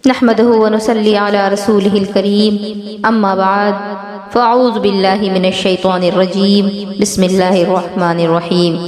نحمده ونصلي على رسوله الكريم اما بعد فاعوذ باللہ من الشیطان الرجیم بسم اللہ الرحمن الرحیم۔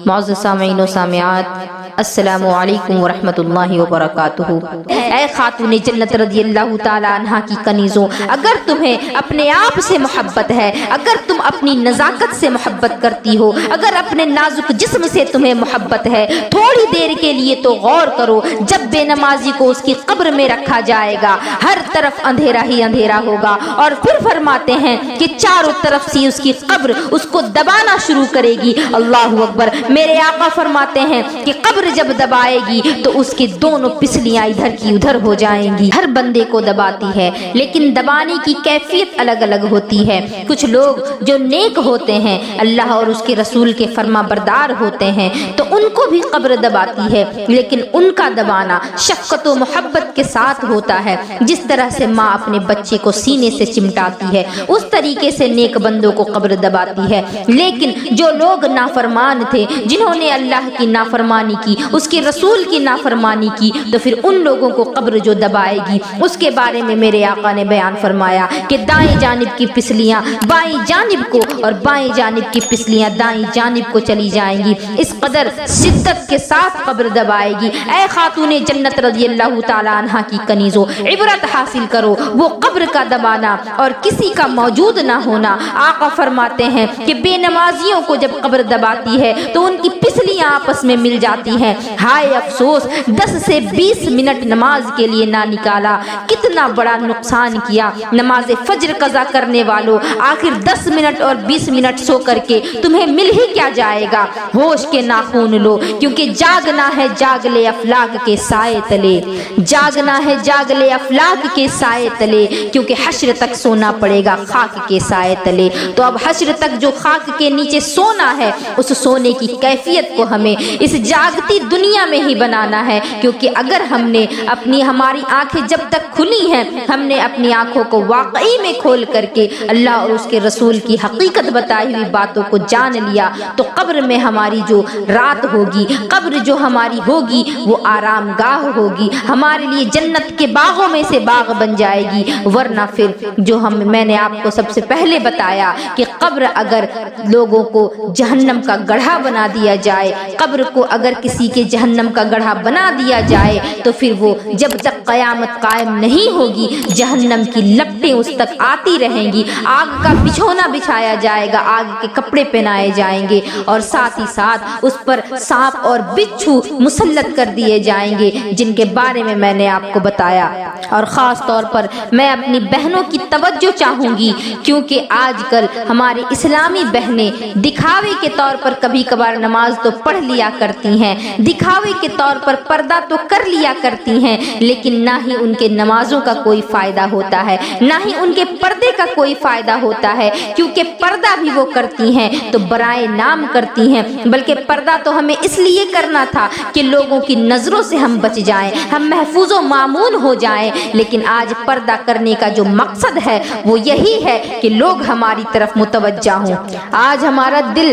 معزز سامعین و سامعات، السلام علیکم ورحمۃ اللہ وبرکاتہ۔ اے خاتون جنت رضی اللہ تعالی عنہا کی کنیزوں، اگر تمہیں اپنے آپ سے محبت ہے، اگر تم اپنی نزاکت سے محبت کرتی ہو، اگر اپنے نازک جسم سے تمہیں محبت ہے، تھوڑی دیر کے لیے تو غور کرو، جب بے نمازی کو اس کی قبر میں رکھا جائے گا ہر طرف اندھیرا ہی اندھیرا ہوگا، اور پھر فرماتے ہیں کہ چاروں طرف سے اس کی قبر اس کو دبانا شروع کرے گی۔ اللہ اکبر۔ میرے آقا فرماتے ہیں کہ قبر جب دبائے گی تو اس کی دونوں پسلیاں ادھر کی ادھر ہو جائیں گی۔ ہر بندے کو دباتی ہے، لیکن دبانے کی کیفیت الگ الگ ہوتی ہے۔ کچھ لوگ جو نیک ہوتے ہیں، اللہ اور اس کے رسول کے فرما بردار ہوتے ہیں، تو ان کو بھی قبر دباتی ہے، لیکن ان کا دبانا شفقت و محبت کے ساتھ ہوتا ہے۔ جس طرح سے ماں اپنے بچے کو سینے سے چمٹاتی ہے، اس طریقے سے نیک بندوں کو قبر دباتی ہے۔ لیکن جو لوگ نافرمان تھے، جنہوں نے اللہ کی نافرمانی کی، اس کے رسول کی نافرمانی کی، تو پھر ان لوگوں کو قبر جو دبائے گی، اس کے بارے میں میرے آقا نے بیان فرمایا کہ دائیں جانب کی پسلیاں بائیں جانب کو اور بائیں جانب کی پسلیاں دائیں جانب کو چلی جائیں گی۔ اس قدر شدت کے ساتھ قبر دبائے گی۔ اے خاتون جنت رضی اللہ تعالی عنہا کی کنیزوں، عبرت حاصل کرو وہ قبر کا دبانا اور کسی کا موجود نہ ہونا۔ آقا فرماتے ہیں کہ بے نمازیوں کو جب قبر دباتی ہے تو ان کی پسلیاں آپس میں مل جاتی ہیں۔ ہائے افسوس، 10 سے 20 منٹ نماز کے لیے نہ نکالا، کتنا بڑا نقصان کیا۔ نماز فجر قضا کرنے والوں، آخر 10 منٹ اور 20 منٹ سو کر کے تمہیں مل ہی کیا جائے گا؟ ہوش کے ناخون لو، کیونکہ جاگنا ہے جاگ لے افلاک کے سائے تلے، جاگنا ہے جاگ لے افلاک کے سائے تلے، کیونکہ حشر تک سونا پڑے گا خاک کے سائے تلے۔ تو اب حشر تک جو خاک کے نیچے سونا ہے، اس سونے کی کیفیت کو ہمیں اس جاگتی دنیا میں ہی بنانا ہے، کیونکہ اگر ہم نے ہماری آنکھیں جب تک کھلی ہیں، ہم نے اپنی آنکھوں کو واقعی میں کھول کر کے اللہ اور اس کے رسول کی حقیقت بتائی ہوئی باتوں کو جان لیا، تو قبر میں ہماری جو رات ہوگی، قبر جو ہماری ہوگی، وہ آرام گاہ ہوگی، ہمارے لیے جنت کے باغوں میں سے باغ بن جائے گی۔ ورنہ پھر جو میں نے آپ کو سب سے پہلے بتایا کہ قبر اگر لوگوں کو جہنم کا گڑھا بنا دیا جائے، قبر کو اگر کسی کے جہنم کا گڑھا بنا دیا جائے، تو پھر وہ جب تک قیامت قائم نہیں ہوگی، جہنم کی لپٹیں اس تک آتی رہیں گی، آگ کا بچھونا بچھایا جائے گا، آگ کے کپڑے پہنائے جائیں گے، اور ساتھ ہی ساتھ اس پر سانپ اور بچھو مسلط کر دیے جائیں گے، جن کے بارے میں نے آپ کو بتایا۔ اور خاص طور پر میں اپنی بہنوں کی توجہ چاہوں گی، کیونکہ آج کل ہماری اسلامی بہنیں دکھاوے کے طور پر کبھی کبھار نماز تو پڑھ لیا کرتی ہیں، دکھاوے کے طور پر پردہ تو کر لیا کرتی ہیں، لیکن نہ ہی ان کے نمازوں کا کوئی فائدہ ہوتا ہے، نہ ہی ان کے پردے کا کوئی فائدہ ہوتا ہے، کیونکہ پردہ بھی وہ کرتی ہیں تو برائے نام کرتی ہیں، بلکہ پردہ تو ہمیں اس لیے کرنا تھا کہ لوگوں کی نظروں سے ہم بچ جائیں، ہم محفوظ و مامون ہو جائیں، لیکن آج پردہ کرنے کا جو مقصد ہے وہ یہی ہے کہ لوگ ہماری طرف متوجہ ہوں۔ آج ہمارا دل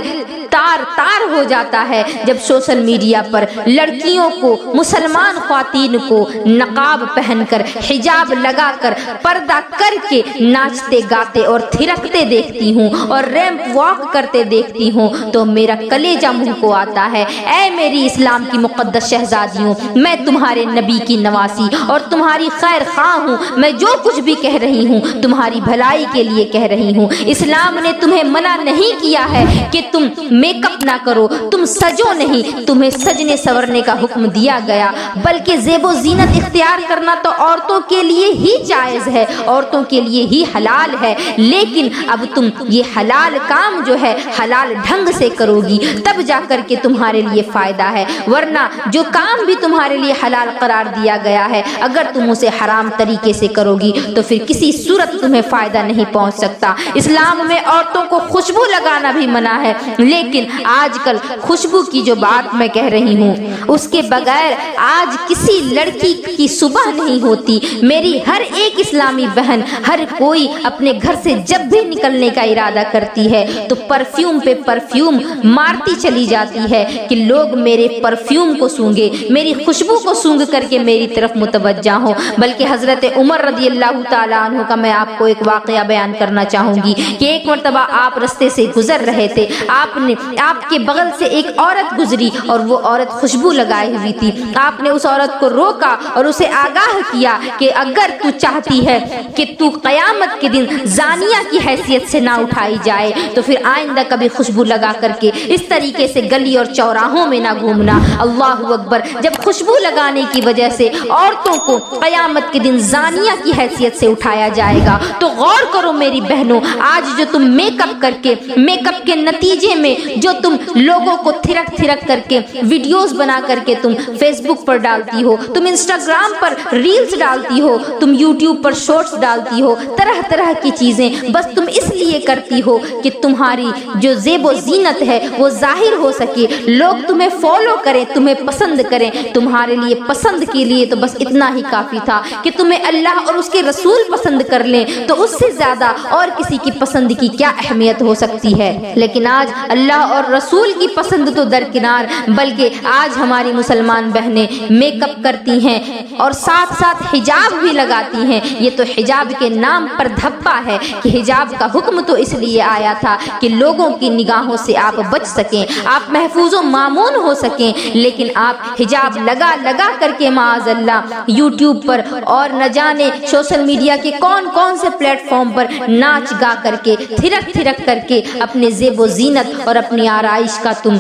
تار تار ہو جاتا ہے جب سوشل میڈیا پر لڑکیوں کو، مسلمان خواتین کو نقاب پہن کر، حجاب لگا کر، پردہ کر کے ناچتے گاتے اور تھرکتے دیکھتی ہوں اور ریمپ واک کرتے دیکھتی ہوں تو میرا کلیجہ منہ کو آتا ہے۔ اے میری اسلام کی مقدس شہزادیوں، میں تمہارے نبی کی نواسی اور تمہاری خیر خواہ ہوں، میں جو کچھ بھی کہہ رہی ہوں تمہاری بھلائی کے لیے کہہ رہی ہوں۔ اسلام نے تمہیں منع نہیں کیا ہے کہ تم میک اپ نہ کرو، تم سجو نہیں، تمہیں سجنے سورنے کا حکم دیا گیا، بلکہ زیب و زینت اختیار کرنا تو عورتوں کے لیے ہی جائز ہے، عورتوں کے لیے ہی حلال ہے، لیکن اب تم یہ حلال کام جو ہے حلال ڈھنگ سے کرو گی، تب جا کر کے تمہارے لیے فائدہ ہے، ورنہ جو کام بھی تمہارے لیے حلال قرار دیا گیا ہے، اگر تم اسے حرام طریقے سے کرو گی تو پھر کسی صورت تمہیں فائدہ نہیں پہنچ سکتا۔ اسلام میں عورتوں کو خوشبو لگانا بھی منع ہے، لیکن لیکن آج کل خوشبو کی جو بات میں کہہ رہی ہوں اس کے بغیر آج کسی لڑکی کی صبح نہیں ہوتی۔ میری ہر ایک اسلامی بہن، ہر کوئی اپنے گھر سے جب بھی نکلنے کا ارادہ کرتی ہے تو پرفیوم پہ پرفیوم مارتی چلی جاتی ہے کہ لوگ میرے پرفیوم کو سونگے، میری خوشبو کو سونگ کر کے میری طرف متوجہ ہوں۔ بلکہ حضرت عمر رضی اللہ تعالیٰ عنہ کا میں آپ کو ایک واقعہ بیان کرنا چاہوں گی کہ ایک مرتبہ آپ رستے سے گزر رہے تھے، آپ کے بغل سے ایک عورت گزری اور وہ عورت خوشبو لگائے ہوئی تھی۔ آپ نے اس عورت کو روکا اور اسے آگاہ کیا کہ اگر تو چاہتی ہے کہ تو قیامت کے دن زانیہ کی حیثیت سے نہ اٹھائی جائے تو پھر آئندہ کبھی خوشبو لگا کر کے اس طریقے سے گلی اور چوراہوں میں نہ گھومنا۔ اللہ اکبر! جب خوشبو لگانے کی وجہ سے عورتوں کو قیامت کے دن زانیہ کی حیثیت سے اٹھایا جائے گا تو غور کرو میری بہنوں، آج جو تم میک اپ کر کے، میک اپ کے نتیجے میں جو تم لوگوں کو تھرک تھرک کر کے ویڈیوز بنا کر کے تم فیس بک پر ڈالتی ہو، تم انسٹاگرام پر ریلز ڈالتی ہو، تم یوٹیوب پر شارٹس ڈالتی ہو، طرح طرح کی چیزیں بس تم اس لیے کرتی ہو کہ تمہاری جو زیب و زینت ہے وہ ظاہر ہو سکے، لوگ تمہیں فالو کریں، تمہیں پسند کریں۔ تمہارے لیے پسند کے لیے تو بس اتنا ہی کافی تھا کہ تمہیں اللہ اور اس کے رسول پسند کر لیں، تو اس سے زیادہ اور کسی کی پسند کی کیا اہمیت ہو سکتی ہے۔ لیکن آج اللہ اور رسول کی پسند تو درکنار، بلکہ آج ہماری مسلمان بہنیں میک اپ کرتی ہیں اور ساتھ ساتھ حجاب بھی لگاتی ہیں۔ یہ تو حجاب کے نام پر دھبا ہے کہ حجاب کا حکم تو اس لیے آیا تھا کہ لوگوں کی نگاہوں سے آپ بچ سکیں، آپ محفوظ و مامون ہو سکیں، لیکن آپ حجاب لگا لگا کر کے معاذ اللہ یوٹیوب پر اور نہ جانے سوشل میڈیا کے کون کون سے پلیٹ فارم پر ناچ گا کر کے، تھرک تھرک کر کے اپنے زیب و زینت اور اپنی آرائش کا تم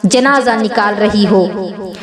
جنازہ نکال رہی ہو،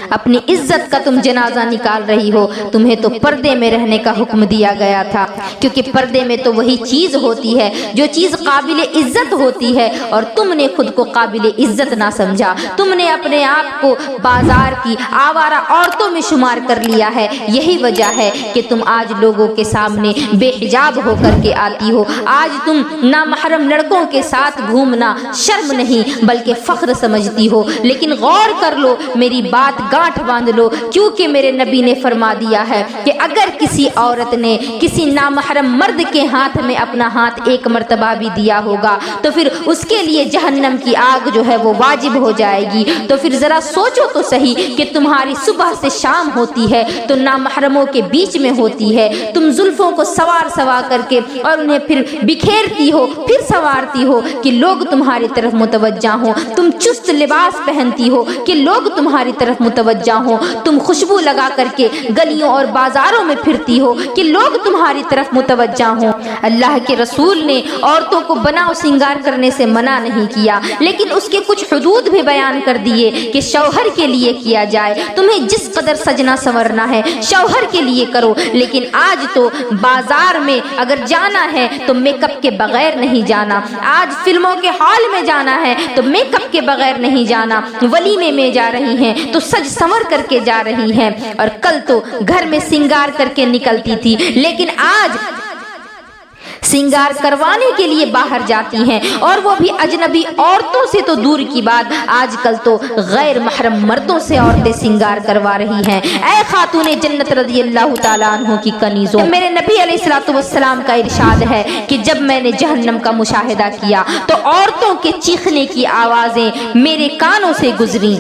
اپنی عزت کا تم جنازہ نکال رہی ہو۔ تمہیں تو پردے میں رہنے کا حکم دیا گیا تھا، کیونکہ پردے میں تو وہی چیز ہوتی ہے جو چیز قابل عزت ہوتی ہے، اور تم نے خود کو قابل عزت نہ سمجھا، تم نے اپنے آپ کو بازار کی آوارہ عورتوں میں شمار کر لیا ہے۔ یہی وجہ ہے کہ تم آج لوگوں کے سامنے بے حجاب ہو کر کے آتی ہو۔ آج تم نامحرم لڑکوں کے ساتھ گھومنا شرم نہیں بلکہ فخر سمجھتی ہو، لیکن غور کر لو، میری بات گانٹھ باندھ لو، کیونکہ میرے نبی نے فرما دیا ہے کہ اگر کسی عورت نے کسی نامحرم مرد کے ہاتھ میں اپنا ہاتھ ایک مرتبہ بھی دیا ہوگا تو پھر اس کے لیے جہنم کی آگ جو ہے وہ واجب ہو جائے گی۔ تو پھر ذرا سوچو تو صحیح کہ تمہاری صبح سے شام ہوتی ہے تو نامحرموں کے بیچ میں ہوتی ہے، تم زلفوں کو سوار کر کے اور انہیں پھر بکھیرتی ہو، پھر سوارتی ہو کہ لوگ تمہاری طرف متوجہ ہوں، تم چست لباس پہنتی ہو کہ لوگ تمہاری طرف متوجہ ہوں، تم خوشبو لگا کر کے گلیوں اور بازاروں میں پھرتی ہو کہ لوگ تمہاری طرف متوجہ ہوں۔ اللہ کے رسول نے عورتوں کو بناؤ سنگار کرنے سے منع نہیں کیا، لیکن اس کے کچھ حدود بھی بیان کر دیے کہ شوہر کے لیے کیا جائے، تمہیں جس قدر سجنا سنورنا ہے شوہر کے لیے کرو، لیکن آج تو بازار میں اگر جانا ہے تو میک اپ کے بغیر نہیں جانا، آج فلموں کے ہال میں جانا ہے تو میک اپ کے بغیر نہیں جانا، ولیمے میں جا رہی ہیں تو سج سنور کر کے جا رہی ہیں، اور کل تو گھر میں سنگار کر کے نکلتی تھی، لیکن آج سنگار کروانے کے لیے باہر جاتی ہیں، اور وہ بھی اجنبی عورتوں سے تو دور کی بات، آج کل تو غیر محرم مردوں سے عورتیں سنگار کروا رہی ہیں۔ اے خاتون جنت رضی اللہ تعالیٰ عنہ کی کنیزوں، میرے نبی علیہ الصلوۃ والسلام کا ارشاد ہے کہ جب میں نے جہنم کا مشاہدہ کیا تو عورتوں کے چیخنے کی آوازیں میرے کانوں سے گزریں۔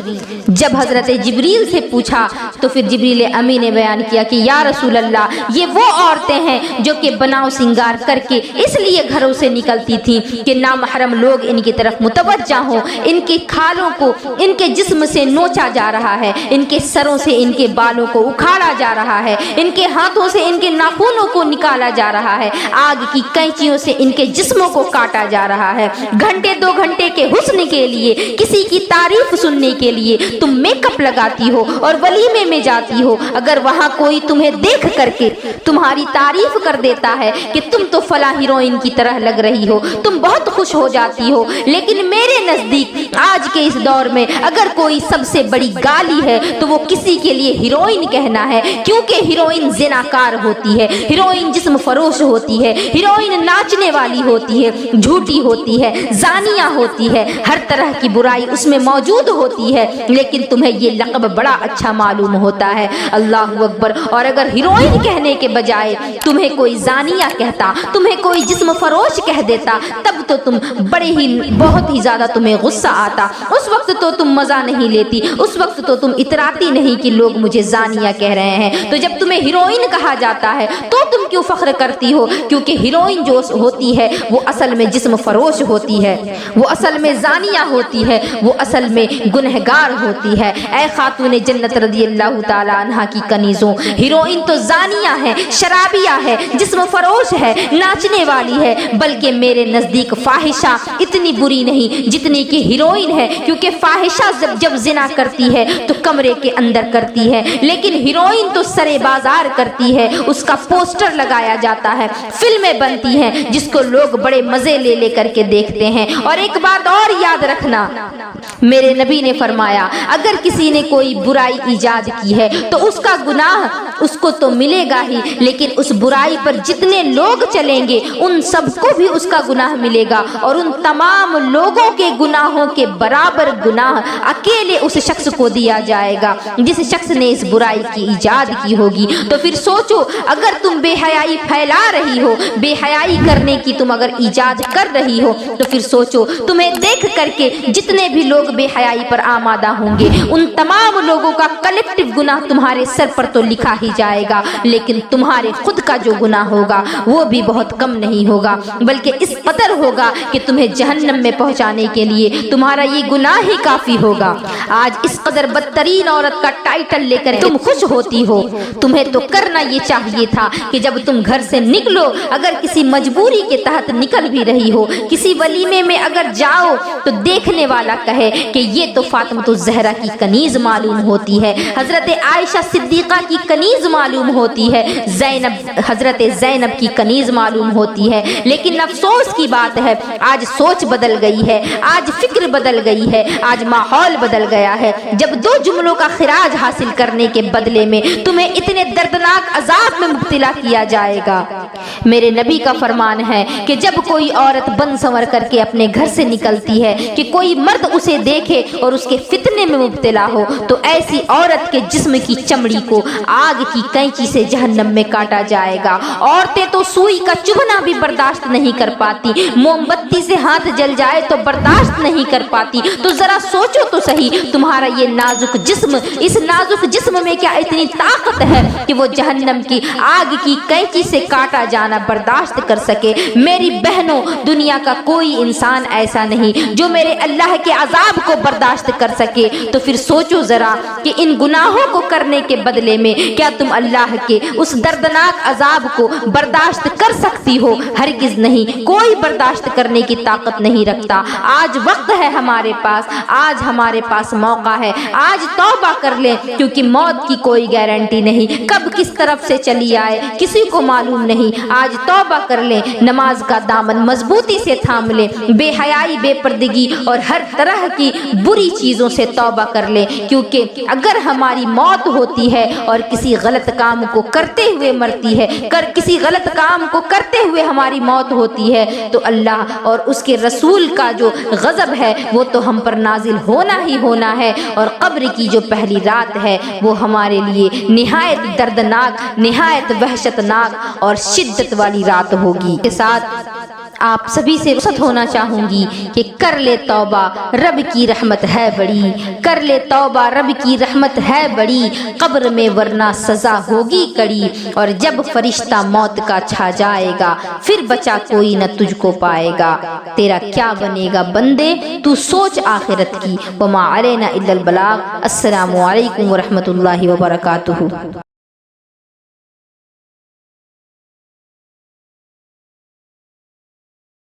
جب حضرت جبریل سے پوچھا تو پھر جبریل امی نے بیان کیا کہ یا رسول اللہ، یہ وہ عورتیں ہیں جو کہ بناؤ سنگار کر کے اس لیے گھروں سے نکلتی تھی کہ نامحرم لوگ ان کی طرف متوجہ ہوں، ان کے کھالوں کو ان کے جسم سے نوچا جا رہا ہے، ان کے سروں سے ان کے بالوں کو اکھاڑا جا رہا ہے، ان کے ہاتھوں سے ان کے ناخنوں کو نکالا جا رہا ہے، آگ کی قینچیوں سے ان کے جسموں کو کاٹا جا رہا ہے۔ گھنٹے دو گھنٹے کے حسن کے لیے، کسی کی تعریف سننے کے لیے تم میک اپ لگاتی ہو اور ولیمے میں جاتی ہو، اگر وہاں کوئی تمہیں دیکھ کر کے تمہاری تعریف کر دیتا ہے کہ تم تو فلاں ہیروئن کی طرح لگ رہی ہو، تم بہت خوش ہو جاتی ہو، لیکن میرے نزدیک آج کے اس دور میں اگر کوئی سب سے بڑی گالی ہے تو وہ کسی کے لیے ہیروئن کہنا ہے، کیونکہ ہیروئن زناکار ہوتی ہے، ہیروئن جسم فروش ہوتی ہے، ہیروئن ناچنے والی ہوتی ہے، جھوٹی ہوتی ہے، زانیہ ہوتی ہے، ہر طرح کی برائی اس میں موجود ہوتی ہے، لیکن تمہیں یہ لقب بڑا اچھا معلوم ہوتا ہے۔ اللہ اکبر۔ اور اگر ہیروئن کہنے کے بجائے تمہیں کوئی زانیہ کہتا، تمہیں کوئی جسم فروش کہہ دیتا، تب تو تم بہت ہی زیادہ تمہیں غصہ آتا، اس وقت تو تم مزہ نہیں لیتی، اس وقت تو تم اتراتی نہیں کہ لوگ مجھے زانیہ کہہ رہے ہیں۔ تو جب تمہیں ہیروئن کہا جاتا ہے تو تم کیوں فخر کرتی ہو؟ کیونکہ ہیروئن جو ہوتی ہے وہ اصل میں جسم فروش ہوتی ہے، وہ اصل میں زانیہ ہوتی ہے، وہ اصل میں گنہگار ہوتی ہے۔ اے خاتون جنت رضی اللہ تعالی عنہا کی کنیزوں، ہیروئن تو زانیہ ہے، شرابیہ ہے، جسم فروش ہے، ناچنے والی ہے، بلکہ میرے نزدیک فاحشہ اتنی بری نہیں جتنی کہ ہیروئن ہے، کیونکہ فاحشہ جب زنا کرتی ہے تو کمرے کے اندر کرتی ہے، لیکن ہیروئن تو سرے بازار کرتی ہے، اس کا پوسٹر لگایا جاتا ہے، فلمیں بنتی ہیں جس کو لوگ بڑے مزے لے لے کر کے دیکھتے ہیں۔ اور ایک بات اور یاد رکھنا، میرے نبی نے فرمایا اگر کسی نے کوئی برائی ایجاد کی ہے تو اس کا گناہ اس کو تو ملے گا ہی، لیکن اس برائی پر جتنے لوگ چلیں گے ان سب کو بھی اس کا گناہ ملے گا، اور ان تمام لوگوں کے گناہوں کے برابر گناہ اکیلے اس شخص کو دیا جائے گا جس شخص نے اس برائی کی ایجاد کی ہوگی۔ تو پھر سوچو، اگر تم بے حیائی پھیلا رہی ہو، بے حیائی کرنے کی تم اگر ایجاد کر رہی ہو، تو پھر سوچو تمہیں دیکھ کر کے جتنے بھی لوگ بے حیائی پر آمادہ ہوں گے ان تمام لوگوں کا کلیکٹیو گناہ تمہارے سر پر تو لکھا ہی جائے گا، لیکن تمہارے خود کا جو گناہ ہوگا وہ بھی بہت کم نہیں ہوگا، بلکہ اس قدر ہوگا کہ تمہیں جہنم میں پہنچانے کے لیے تمہارا یہ گناہ ہی کافی ہوگا۔ آج اس قدر بدترین عورت کا ٹائٹل لے کر تم خوش ہوتی ہو، تمہیں تو کرنا یہ چاہیے تھا کہ جب تم گھر سے نکلو، اگر کسی مجبوری کے تحت نکل بھی رہی ہو، کسی ولیمے میں اگر جاؤ تو دیکھنے والا کہے کہ یہ تو فاطمہ الزہرا کی کنیز معلوم ہوتی ہے، حضرت عائشہ صدیقہ کی کنیز معلوم ہوتی ہے، حضرت زینب کی کنیز معلوم ہوتی ہے۔ لیکن افسوس کی بات ہے آج سوچ بدل گئی ہے، آج فکر بدل گئی ہے، آج ماحول بدل گیا ہے، جب دو جملوں کا خراج حاصل کرنے کے بدلے میں تمہیں اتنے دردناک عذاب میں مبتلا کیا جائے گا۔ میرے نبی کا فرمان ہے کہ جب کوئی عورت بن سنور کر کے اپنے گھر سے نکلتی ہے کہ کوئی مرد اسے دیکھے اور اس کے فتنے میں مبتلا ہو تو ایسی عورت کے جسم کی چمڑی کو آگ کی کینچی سے جہنم میں کاٹا جائے گا۔ عورتیں تو سوئی کا چبھنا بھی برداشت نہیں کر پاتی، موم بتی سے ہاتھ جل جائے تو برداشت نہیں کر پاتی، تو ذرا سوچو تو صحیح تمہارا یہ نازک جسم، اس نازک جسم میں کیا اتنی طاقت ہے کہ وہ جہنم کی آگ کی کینچی سے کاٹا جانا برداشت کر سکے؟ میری بہنوں، دنیا کا کوئی انسان ایسا نہیں جو میرے اللہ کے عذاب کو برداشت کر سکے، تو پھر سوچو ذرا کہ ان گناہوں کو کرنے کے بدلے میں کیا تم اللہ کے اس دردناک عذاب کو برداشت کر سکتی ہو؟ ہرگز نہیں، کوئی برداشت کرنے کی طاقت نہیں رکھتا۔ آج وقت ہے ہمارے پاس، آج ہمارے پاس موقع ہے، آج توبہ کر لیں، کیونکہ موت کی کوئی گارنٹی نہیں، کب کس طرف سے چلی آئے کسی کو معلوم نہیں۔ آج توبہ کر لیں، نماز کا دامن مضبوطی سے تھام لیں، بے حیائی، بے پردگی اور ہر طرح کی بری چیزوں سے توبہ کر لیں، کیونکہ اگر ہماری موت ہوتی ہے اور کسی غلط کام کو کرتے ہوئے مرتی ہے، کسی غلط کام کو کرتے ہوئے ہماری موت ہوتی ہے، تو اللہ اور اس کے رسول کا جو غضب ہے وہ تو ہم پر نازل ہونا ہی ہونا ہے، اور قبر کی جو پہلی رات ہے وہ ہمارے لیے نہایت دردناک، نہایت وحشتناک اور شدت والی رات ہوگی۔ کے ساتھ آپ سبھی سے رخصت ہونا چاہوں گی کہ کر لے توبہ، رب کی رحمت ہے بڑی، کر لے توبہ، رب کی رحمت ہے بڑی، قبر میں ورنہ سزا ہوگی کڑی، اور جب فرشتہ موت کا چھا جائے گا پھر بچا کوئی نہ تجھ کو پائے گا۔ تیرا کیا بنے گا بندے، تو سوچ آخرت کی۔ وما علینا الا البلاغ۔ السلام علیکم ورحمۃ اللہ وبرکاتہ۔